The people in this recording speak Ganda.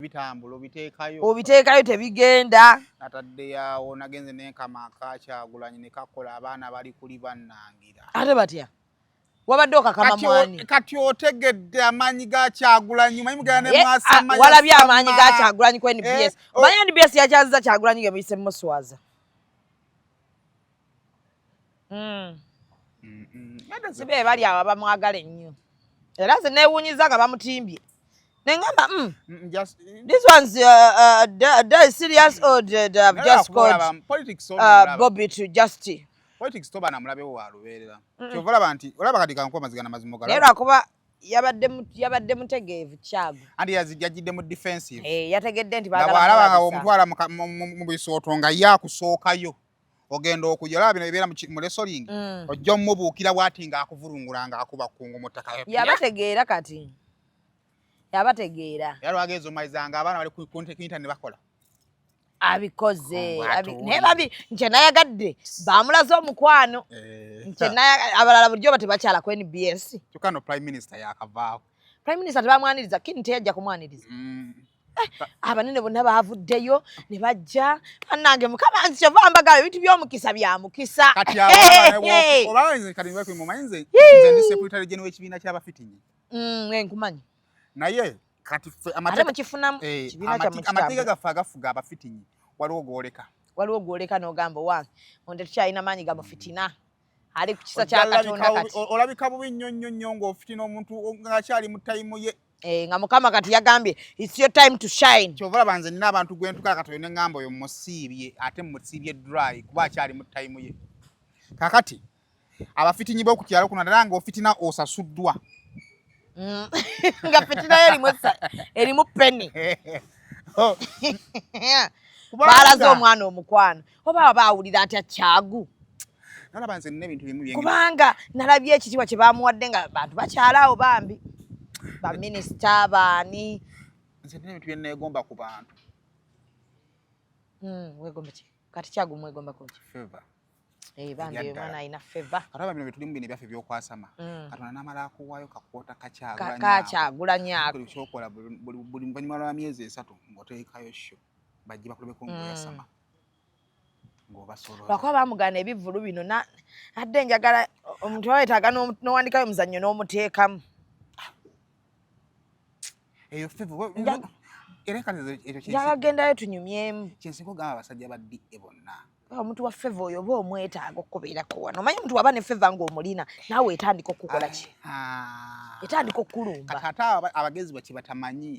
Bitambulo biteekayo. Obiteekayo tebigenda. Atadde yawo nagenze n'enkama Kyagulanyi ne kakola abaana bali kuli bannangira. Ate batya? Wabadde okakama mwani. Kati otegedde amaanyi ga Kyagulanyi manyi mugenda ne mwasama ya. Walabye amaanyi ga Kyagulanyi ku NBS. Omanyi NBS yakyaziza Kyagulanyi ge muyise muswaza. Sibe bali awo bamwagala ennyo. Era nze neewuunyiza nga bamutimbye. Nengamba, this one's serious or they've just called Bobby to justice. Politics toba na mulabe wa lubeerera. Kyovola banti olaba kati kanko mazigana mazimo gala. Era kuba yabadde mutegeevu Kyagu. Andi yajidde mu defensive. Yategedde nti baagala. Balaba nga omutwala mu bisooto nga yakusookayo. Ogenda okujja bino bibeera mu wrestling. Ojja mubuukira bwati nga akuvulungula nga akuba kungu mutaka. Yabategeera kati. Yabategeera. Yalwagezo maizanga abaana bali ku internet bakola. Abikoze ne babi nje nayagadde bamulaze omukwano nje abalala bulijjo batebakyala ku NBS tukano prime minister yakavaawo prime minister tebamwaniriza kini teyajja kumwaniriza abanene bonna bavuddeyo ne bajja annange mukama nkyova mbagala ebintu by'omukisa bya mukisa kati obawenze kati ngwe kumanyize nze ndi secretary general w'ekibiina ky'abafitinyi nkumanyi naye kati amateeka gaffe agafuga abafitinyi waliwo gwoleka n'ogamba wange onde tukyalina maanyi gamufitina ali ku kisa kya Katonda kati olabika bubi nnyo ng'ofitina omuntu ng'akyali mu tayimu ye nga mukama kati yagambye it's your time to shine kyovala banze nina abantu gwentuka katoyo n'engamba oyo musiibye ate musiibye dry kuba akyali mu tayimu ye kakati abafitinyi b'okukyalo kuno ddala ng'ofitina osasuddwa nga fitina erimu penny balaze omwana omukwano oba baawulira atya Kyagu nalabanze nina ebintu bimu kubanga nalabye ekitiibwa kye bamuwadde nga bantu bakyalaawo bambi baminisita baani nze nina ebintu bye neegomba ku bantu weegomba ki kati Kyagu mwegomba ku ki favor bambi omwana alina favor kataba bino bitulimu bino byaffe by'okwasama Katonda n'amala akuwaayo kakwota Kyagulanyi ako kyokola buli luvannyuma lwa myezi 3 ng'oteekayo sho bajje bakulabeko ng'oyasama ng'obasolooza lwakuba bamugaana ebivvulu bino adde njagala omuntu wetaaga n'owandikayo omuzannyo n'omuteekamu eyo favor njagala gendayo tunyumyemu kyensinga ogamba abasajja ba DA bonna omuntu wa favor oyo oba omwetaaga okubeerako wano omanyi omuntu waba ne favor ng'omulina naawe etandika okukola ki etandika okkulumba kati ate abagezi bwe kye batamanyi